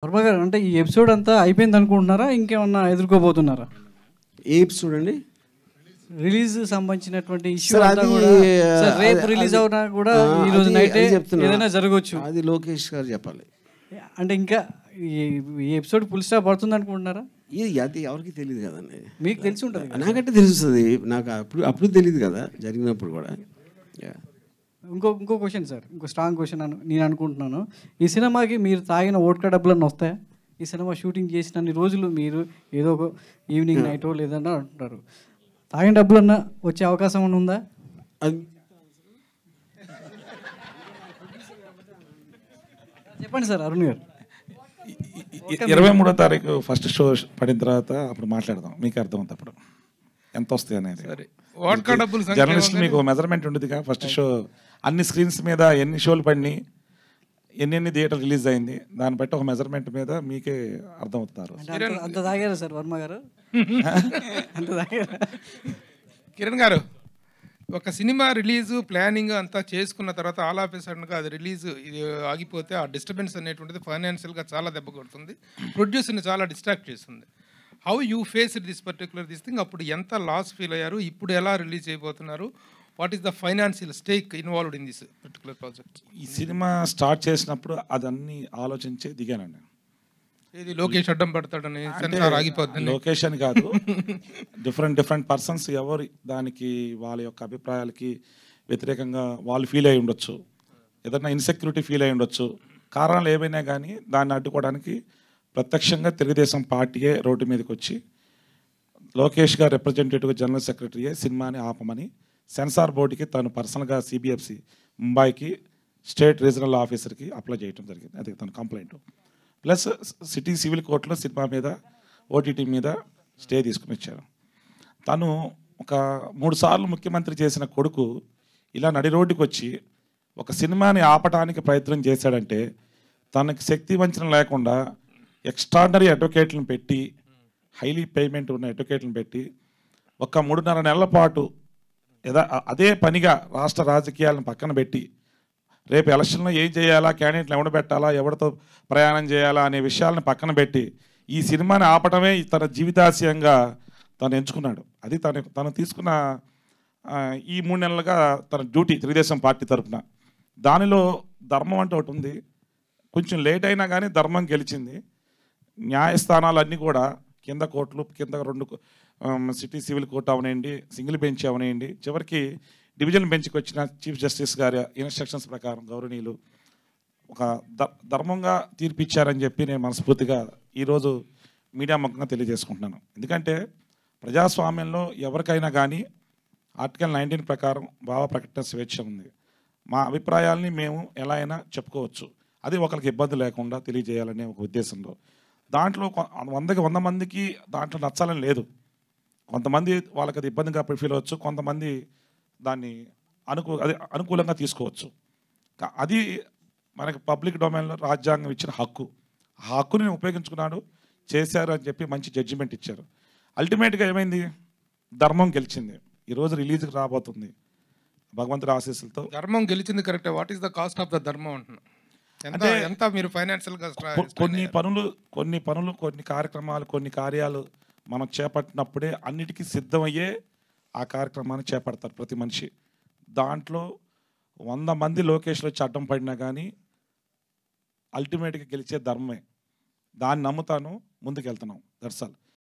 వర్మ గారు అంటే ఈ ఎపిసోడ్ అంతా అయిపోయింది అనుకుంటున్నారా? ఇంకేమన్నా ఎదుర్కోబోతున్నారా? ఏ ఎపిసోడ్ అండి? రిలీజ్ సంబంధించినటువంటి ఇష్యూ సార్ అంతా అది కూడా సార్ రేపు రిలీజ్ అవునా కూడా ఈ రోజు నైటే ఏదైనా జరగవచ్చు. అది లోకేష్ గారు చెప్పాలి. అంటే ఇంకా ఈ ఎపిసోడ్ ఫుల్ స్టాప్ పడుతుంది అనుకుంటున్నారా? అది ఎవరికి తెలియదు కదండి. మీకు తెలిసి ఉంటుంది. నాకంటే తెలుస్తుంది. నాకు అప్పుడు తెలియదు కదా జరిగినప్పుడు కూడా. ఇంకో క్వశ్చన్ సార్, ఇంకో స్ట్రాంగ్ క్వశ్చన్ నేను అనుకుంటున్నాను. ఈ సినిమాకి మీరు తాగిన ఓట్కా డబ్బులన్నీ వస్తాయా? ఈ సినిమా షూటింగ్ చేసినన్ని రోజులు మీరు ఏదో ఒక ఈవినింగ్ నైటో లేదన్నా అంటున్నారు, తాగిన డబ్బులన్నా వచ్చే అవకాశం ఏమైనా ఉందా? చెప్పండి సార్ అరుణ్ గారు. 23వ తారీఖు ఫస్ట్ షో పడిన తర్వాత అప్పుడు మాట్లాడదాం, మీకు అర్థమవుతుంది అప్పుడు ఎంత వస్తాయి అనేది. జర్నలిస్ట్ మీకు మెజర్మెంట్ ఉండదుగా. ఫస్ట్ షో అన్ని స్క్రీన్స్ మీద ఎన్ని షోలు పడినాయి, ఎన్ని థియేటర్ రిలీజ్ అయింది, దాన్ని బట్టి ఒక మెజర్మెంట్ మీద మీకే అర్థమవుతారు. అంత తాగారా సార్ వర్మ గారు? అంత తాగారా? కిరణ్ గారు, ఒక సినిమా రిలీజు ప్లానింగ్ అంతా చేసుకున్న తర్వాత ఆల్ ఆఫ్ ఏ సడన్గా అది రిలీజ్ ఇది ఆగిపోతే ఆ డిస్టర్బెన్స్ అనేటువంటిది ఫైనాన్షియల్గా చాలా దెబ్బ కొడుతుంది, ప్రొడ్యూసర్ని చాలా డిస్ట్రాక్ట్ చేస్తుంది. How you face this particular thing? అప్పుడు ఎంత లాస్ ఫీల్ అయ్యారు, ఇప్పుడు ఎలా రిలీజ్ అయిపోతున్నారు, what is the financial stake involved in this particular project? ఈ సినిమా స్టార్ట్ చేసినప్పుడు అదన్నీ ఆలోచించే దిగానండి. ఇది లోకేష్ అడ్డం పడతాడని, సెన్సార్ ఆగిపోద్దని. లోకేష్ అని కాదు, డిఫరెంట్ పర్సన్స్ ఎవరు దానికి వాళ్ళ యొక్క అభిప్రాయాలకి వ్యతిరేకంగా వాళ్ళు ఫీల్ అయి ఉండొచ్చు, ఏదైనా ఇన్సెక్యూరిటీ ఫీల్ అయి ఉండొచ్చు. కారణాలు ఏవైనా కానీ దాన్ని అడ్డుకోవడానికి ప్రత్యక్షంగా తెలుగుదేశం పార్టీయే రోడ్డు మీదకి వచ్చి లోకేష్ గారు రిప్రజెంటేటివ్ జనరల్ సెక్రటరీయే సినిమాని ఆపమని సెన్సార్ బోర్డుకి తను పర్సనల్గా సిబిఎఫ్సి ముంబైకి స్టేట్ రీజనల్ ఆఫీసర్కి అప్లై చేయడం జరిగింది. అది తన కంప్లైంట్. ప్లస్ సిటీ సివిల్ కోర్టులో సినిమా మీద ఓటీటీ మీద స్టే తీసుకుని వచ్చారు. తను ఒక 3 సార్లు ముఖ్యమంత్రి చేసిన కొడుకు ఇలా నడి రోడ్డుకి వచ్చి ఒక సినిమాని ఆపటానికి ప్రయత్నం చేశాడంటే తనకి శక్తి వంచన లేకుండా ఎక్స్ట్రాడినరీ అడ్వకేట్లను పెట్టి, హైలీ పేమెంట్ ఉన్న అడ్వకేట్లను పెట్టి ఒక 3.5 నెలల పాటు అదే పనిగా రాష్ట్ర రాజకీయాలను పక్కన పెట్టి రేపు ఎలక్షన్లో ఏం చేయాలా, క్యాండిడేట్లు ఎవడ పెట్టాలా, ఎవరితో ప్రయాణం చేయాలా అనే విషయాలను పక్కన పెట్టి ఈ సినిమాని ఆపటమే తన జీవితాశయంగా తను ఎంచుకున్నాడు. అది తను తీసుకున్న ఈ 3 నెలలుగా తన డ్యూటీ తెలుగుదేశం పార్టీ తరఫున. దానిలో ధర్మం అంటే ఒకటి ఉంది. కొంచెం లేట్ అయినా కానీ ధర్మం గెలిచింది. న్యాయస్థానాలన్నీ కూడా కింద కోర్టులు, కింద 2 సిటీ సివిల్ కోర్టు అవనేయండి, సింగిల్ బెంచ్ అవనేయండి, చివరికి డివిజన్ బెంచ్కి వచ్చిన చీఫ్ జస్టిస్ గారి ఇన్స్ట్రక్షన్స్ ప్రకారం గౌరవనీయులు ఒక ధర్మంగా తీర్పిచ్చారని చెప్పి నేను మనస్ఫూర్తిగా ఈరోజు మీడియా ముఖంగా తెలియజేసుకుంటున్నాను. ఎందుకంటే ప్రజాస్వామ్యంలో ఎవరికైనా కానీ ఆర్టికల్ 19 ప్రకారం భావ ప్రకటన స్వేచ్ఛ ఉంది. మా అభిప్రాయాల్ని మేము ఎలా అయినా చెప్పుకోవచ్చు, అది ఒకరికి ఇబ్బంది లేకుండా తెలియజేయాలనే ఒక ఉద్దేశంలో. దాంట్లో 100 మందికి దాంట్లో నచ్చాలని లేదు. కొంతమంది వాళ్ళకి అది ఇబ్బందిగా ఫీల్ అవ్వచ్చు, కొంతమంది దాన్ని అనుకూలంగా తీసుకోవచ్చు. అది మనకి పబ్లిక్ డొమైన్లో రాజ్యాంగం ఇచ్చిన హక్కు. ఆ హక్కుని నేను ఉపయోగించుకున్నాడు, చేశారు అని చెప్పి మంచి జడ్జిమెంట్ ఇచ్చారు. అల్టిమేట్గా ఏమైంది? ధర్మం గెలిచింది. ఈరోజు రిలీజ్కి రాబోతుంది భగవంతుడి ఆశీస్సులతో. ధర్మం గెలిచింది కరెక్టే. What is the cost of the ధర్మం అంటున్నా? అంటే ఎంత మీరు ఫైనాన్షియల్గా కొన్ని పనులు కొన్ని కార్యక్రమాలు, కొన్ని కార్యాలు మనం చేపట్టినప్పుడే అన్నిటికీ సిద్ధమయ్యే ఆ కార్యక్రమాన్ని చేపడతారు ప్రతి మనిషి. దాంట్లో 100 మంది లోకేష్లో వచ్చి అడ్డం పడినా కానీ అల్టిమేట్గా గెలిచే ధర్మమే. దాన్ని నమ్ముతాను, ముందుకు వెళ్తున్నాం. That's all.